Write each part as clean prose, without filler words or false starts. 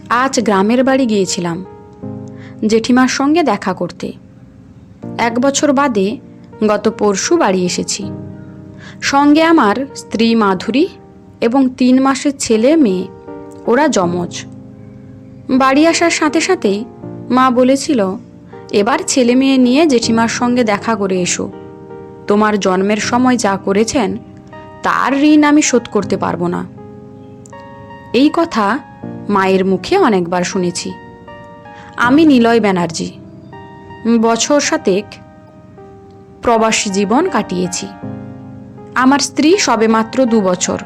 আজ গ্রামের বাড়ি গিয়েছিলাম জেঠিমার সঙ্গে দেখা করতে। 1 বছর বাদে গত পরশু বাড়ি এসেছি। সঙ্গে আমার স্ত্রী মাধুরী এবং 3 মাসের ছেলে মেয়ে, ওরা যমজ। বাড়ি আসার সাথে সাথেই মা বলেছিল, এবার ছেলে মেয়ে নিয়ে জেঠিমার সঙ্গে দেখা করে এসো। তোমার জন্মের সময় যা করেছেন তার ঋণ আমি শোধ করতে পারবো না। এই কথা মায়ের মুখে অনেকবার শুনেছি। আমি নিলয় ব্যানার্জি, বছর 7 প্রবাসী জীবন কাটিয়েছি। আমার স্ত্রী সবেমাত্র 2 বছর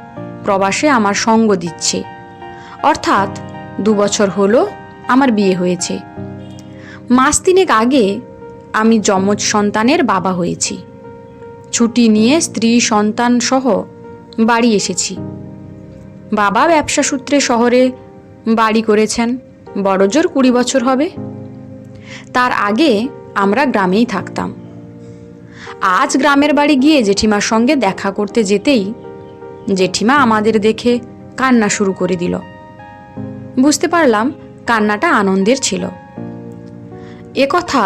প্রবাসে আমার সঙ্গ দিচ্ছে, অর্থাৎ 2 বছর হলো আমার বিয়ে হয়েছে। মাস 3 আগে আমি যমজ সন্তানের বাবা হয়েছি। ছুটি নিয়ে স্ত্রী সন্তান সহ বাড়ি এসেছি। বাবা ব্যবসা সূত্রে শহরে বাড়ি করেছেন, বড়জোর 20 বছর হবে। তার আগে আমরা গ্রামেই থাকতাম। আজ গ্রামের বাড়ি গিয়ে জেঠিমার সঙ্গে দেখা করতে যেতেই জেঠিমা আমাদের দেখে কান্না শুরু করে দিল। বুঝতে পারলাম কান্নাটা আনন্দের ছিল। এ কথা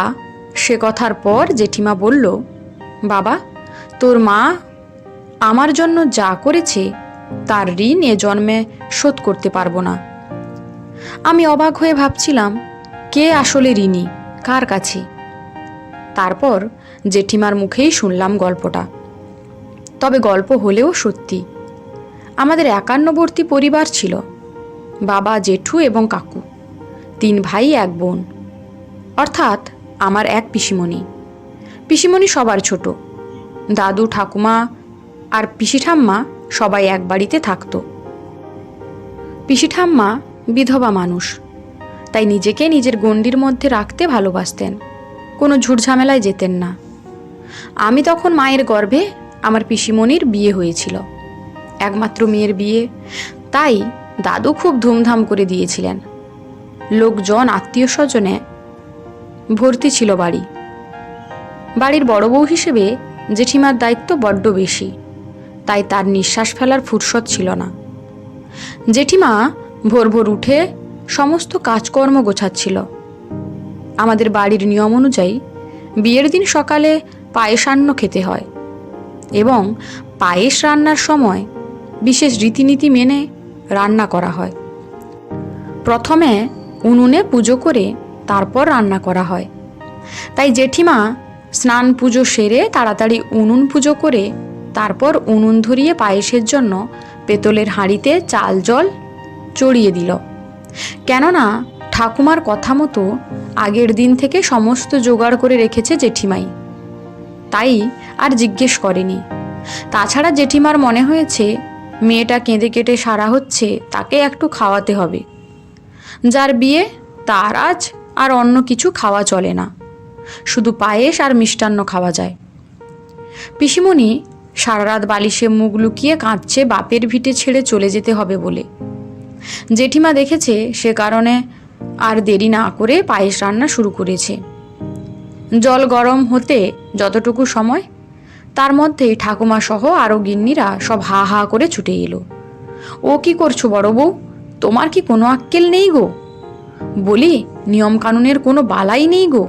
সে কথার পর জেঠিমা বলল, বাবা, তোর মা আমার জন্য যা করেছে তার ঋণ এ জন্মে শোধ করতে পারবো না। আমি অবাক হয়ে ভাবছিলাম, কে আসলে ঋণী, কার কাছে? তারপর জেঠিমার মুখেই শুনলাম গল্পটা। তবে গল্প হলেও সত্যি। আমাদের 51বর্তী পরিবার ছিল। বাবা, জেঠু এবং কাকু, 3 ভাই 1 বোন, অর্থাৎ আমার এক পিসিমণি। পিসিমণি সবার ছোট। দাদু, ঠাকুমা আর পিসি ঠাম্মা সবাই এক বাড়িতে থাকতো। পিসি ঠাম্মা বিধবা মানুষ, তাই নিজেকে নিজের গণ্ডির মধ্যে রাখতে ভালোবাসতেন, কোনো ঝুটঝামেলায় যেতেন না। আমি তখন মায়ের গর্ভে আমার পিসিমণির বিয়ে হয়েছিল, একমাত্র মেয়ের বিয়ে, তাই দাদু খুব ধুমধাম করে দিয়েছিলেন। লোকজন, আত্মীয় স্বজনে ভর্তি ছিল বাড়ি। বাড়ির বড় বউ হিসেবে জেঠিমার দায়িত্ব বড্ড বেশি, তাই তার নিঃশ্বাস ফেলার ফুরসত ছিল না। জেঠিমা ভোর ভোর উঠে সমস্ত কাজকর্ম গোছাচ্ছিল। আমাদের বাড়ির নিয়ম অনুযায়ী বিয়ের দিন সকালে পায়েসান্ন খেতে হয় এবং পায়েস রান্নার সময় বিশেষ রীতিনীতি মেনে রান্না করা হয়। প্রথমে উনুনে পুজো করে তারপর রান্না করা হয়। তাই জেঠিমা স্নান পুজো সেরে তাড়াতাড়ি উনুন পুজো করে তারপর উনুন ধরিয়ে পায়েসের জন্য পেতলের হাঁড়িতে চাল জল চড়িয়ে দিল। কেননা ঠাকুমার কথা মতো আগের দিন থেকে সমস্ত জোগাড় করে রেখেছে জেঠিমাই, তাই আর জিজ্ঞেস করেনি। তাছাড়া জেঠিমার মনে হয়েছে মেয়েটা কেঁদে কেটে সারা হচ্ছে, তাকে একটু খাওয়াতে হবে। যার বিয়ে তার আজ আর অন্য কিছু খাওয়া চলে না, শুধু পায়েস আর মিষ্টান্ন খাওয়া যায়। পিসিমণি সারা রাত বালিশে মুখ লুকিয়ে কাঁদছে বাপের ভিটে ছেড়ে চলে যেতে হবে বলে। জেঠিমা দেখেছে, সে কারণে আর দেরি না করে পায়েস রান্না শুরু করেছে। জল গরম হতে যতটুকু সময়, তার মধ্যেই ঠাকুমা সহ আরও গিন্নিরা সব হা হা করে ছুটে এলো। ও কি করছো বড় বউ, তোমার কি কোনো আক্কেল নেই গো? বলি, নিয়ম কানুনের কোনো বালাই নেই গো?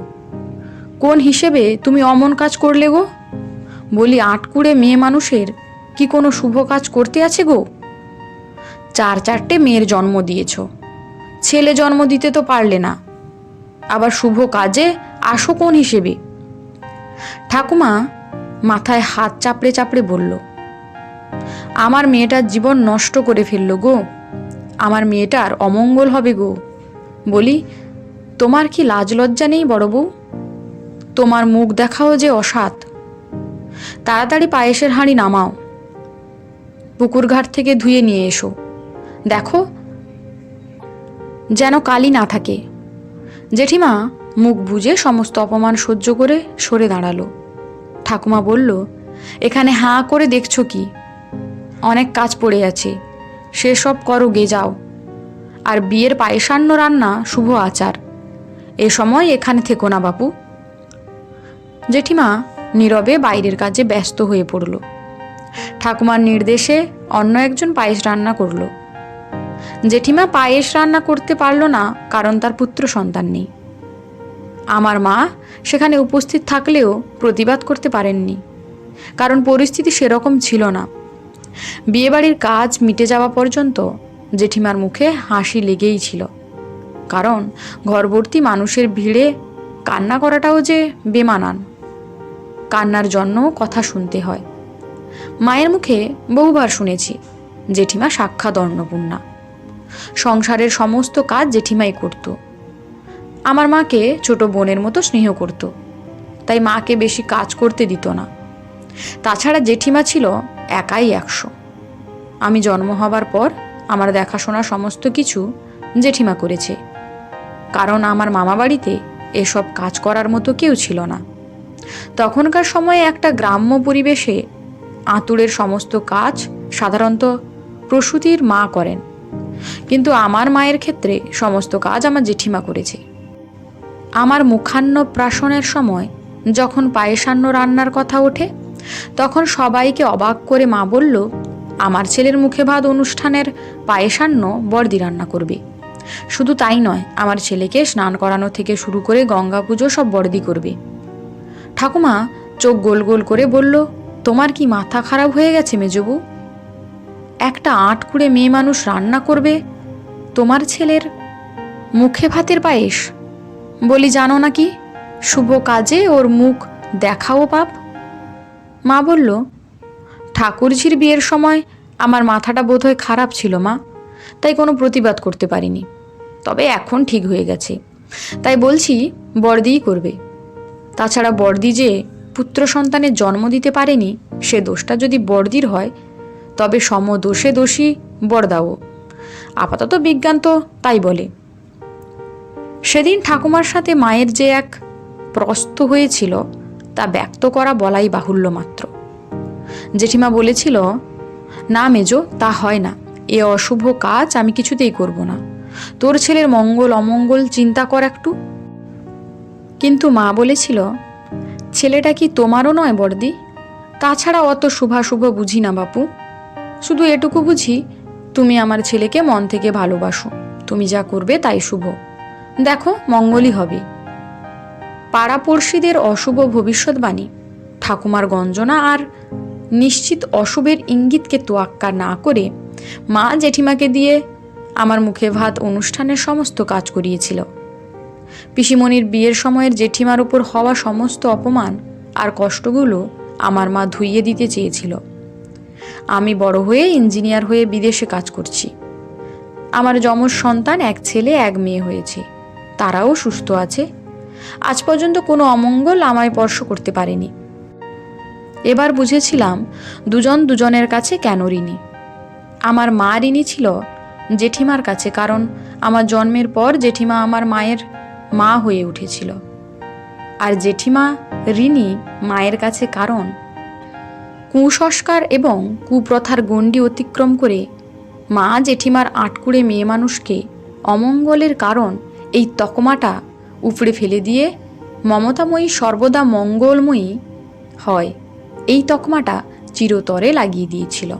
কোন হিসেবে তুমি অমন কাজ করলে গো? বলি, আটকুড়ে মেয়ে মানুষের কি কোনো শুভ কাজ করতে আছে গো? 4 মেয়ের জন্ম দিয়েছ, ছেলে জন্ম দিতে তো পারলে না, আবার শুভ কাজে আসো কোন হিসেবে? ঠাকুমা মাথায় হাত চাপড়ে চাপড়ে বলল, আমার মেয়েটার জীবন নষ্ট করে ফেললো গো, আমার মেয়েটার অমঙ্গল হবে গো। বলি, তোমার কি লাজ লজ্জা নেই বড় বউ? তোমার মুখ দেখাও যে অসাধ। তাড়াতাড়ি পায়েসের হাঁড়ি নামাও, পুকুর ঘাট থেকে ধুয়ে নিয়ে এসো, দেখো যেন কালি না থাকে। জেঠিমা মুখ বুজে সমস্ত অপমান সহ্য করে সরে দাঁড়ালো। ঠাকুমা বলল, এখানে হাঁ করে দেখছো কি? অনেক কাজ পড়ে আছে, সেসব করো গে যাও। আর বিয়ের পায়েসান্ন রান্না শুভ আচার, এ সময় এখানে থেকো না বাপু। জেঠিমা নীরবে বাইরের কাজে ব্যস্ত হয়ে পড়ল। ঠাকুমার নির্দেশে অন্য একজন পায়েস রান্না করল। জেঠিমা পায়েস রান্না করতে পারল না, কারণ তার পুত্র সন্তান নেই। আমার মা সেখানে উপস্থিত থাকলেও প্রতিবাদ করতে পারেননি, কারণ পরিস্থিতি সেরকম ছিল না। বিয়েবাড়ির কাজ মিটে যাওয়া পর্যন্ত জেঠিমার মুখে হাসি লেগেই ছিল, কারণ ঘরভর্তি মানুষের ভিড়ে কান্না করাটাও যে বেমানান। কান্নার জন্য কথা শুনতে হয়। মায়ের মুখে বহুবার শুনেছি জেঠিমা সাক্ষাৎ অন্নপূর্ণা। সংসারের সমস্ত কাজ জেঠিমাই করত। আমার মাকে ছোট বোনের মতো স্নেহ করত, তাই মাকে বেশি কাজ করতে দিত না। তাছাড়া জেঠিমা ছিল একাই 100। আমি জন্ম হবার পর আমার দেখাশোনা সমস্ত কিছু জেঠিমা করেছে, কারণ আমার মামা বাড়িতে এসব কাজ করার মতো কেউ ছিল না। তখনকার সময়ে একটা গ্রাম্য পরিবেশে আঁতুড়ের সমস্ত কাজ সাধারণত প্রসূতির মা করেন, কিন্তু আমার মায়ের ক্ষেত্রে সমস্ত কাজ আমার জেঠিমা করেছে। আমার মুখান্ন প্রাশনের সময় যখন পায়েসান্ন রান্নার কথা ওঠে, তখন সবাইকে অবাক করে মা বলল, আমার ছেলের মুখে ভাত অনুষ্ঠানের পায়েসান্ন বড়দি রান্না করবে। শুধু তাই নয়, আমার ছেলেকে স্নান করানো থেকে শুরু করে গঙ্গা পুজো সব বড়দি করবে। ঠাকুমা চোখ গোল গোল করে বলল, তোমার কি মাথা খারাপ হয়ে গেছে মেজবু? একটা আটকুড়ে মেয়ে মানুষ রান্না করবে তোমার ছেলের মুখে ভাতের পায়েস? বলি, জানো নাকি শুভ কাজে ওর মুখ দেখাও পাপ। মা বলল, ঠাকুরঝির বিয়ের সময় আমার মাথাটা বোধহয় খারাপ ছিল মা, তাই কোনো প্রতিবাদ করতে পারিনি। তবে এখন ঠিক হয়ে গেছে, তাই বলছি বড়দিই করবে। তাছাড়া বড়দি যে পুত্র সন্তানের জন্ম দিতে পারেনি, সে দোষটা যদি বড়দির হয়, তবে সমদোষে দোষী বড়দাও। আপাতত বিজ্ঞান তো তাই বলে। সেদিন ঠাকুমার সাথে মায়ের যে এক প্রস্ত হয়েছিল, তা ব্যক্ত করা বলাই বাহুল্য মাত্র। জেঠিমা বলেছিল, না মেজো, তা হয় না, এ অশুভ কাজ আমি কিছুতেই করব না। তোর ছেলের মঙ্গল অমঙ্গল চিন্তা কর একটু। কিন্তু মা বলেছিল, ছেলেটা কি তোমারও নয় বড়দি? তাছাড়া অত শুভাশুভ বুঝি না বাপু, শুধু এটুকু বুঝি তুমি আমার ছেলেকে মন থেকে ভালোবাসো। তুমি যা করবে তাই শুভ, দেখো মঙ্গলই হবে। পাড়াপড়শিদের অশুভ ভবিষ্যৎবাণী, ঠাকুমার গঞ্জনা আর নিশ্চিত অশুভের ইঙ্গিতকে তোয়াক্কা না করে মা জেঠিমাকে দিয়ে আমার মুখে ভাত অনুষ্ঠানের সমস্ত কাজ করিয়েছিল। পিসিমণির বিয়ের সময়ের জেঠিমার উপর হওয়া সমস্ত অপমান আর কষ্টগুলো আমার মা ধুইয়ে দিতে চেয়েছিল। আমি বড় হয়ে ইঞ্জিনিয়ার হয়ে বিদেশে কাজ করছি। আমার যমজ সন্তান 1 ছেলে 1 মেয়ে হয়েছে, তারাও সুস্থ আছে। আজ পর্যন্ত কোনো অমঙ্গল আমায় স্পর্শ করতে পারেনি। এবার বুঝেছিলাম দুজন দুজনের কাছে কেন ঋণী। আমার মা ঋণী ছিল জেঠিমার কাছে, কারণ আমার জন্মের পর জেঠিমা আমার মায়ের মা হয়ে উঠেছিল। আর জেঠিমা ঋণী মায়ের কাছে, কারণ কুসংস্কার এবং কুপ্রথার গণ্ডি অতিক্রম করে মা জেঠিমার আটকুড়ে মেয়ে মানুষকে অমঙ্গলের কারণ এই তকমাটা উপড়ে ফেলে দিয়ে মমতাময়ী সর্বদা মঙ্গলময়ী হয়, এই তকমাটা চিরতরে লাগিয়ে দিয়েছিল।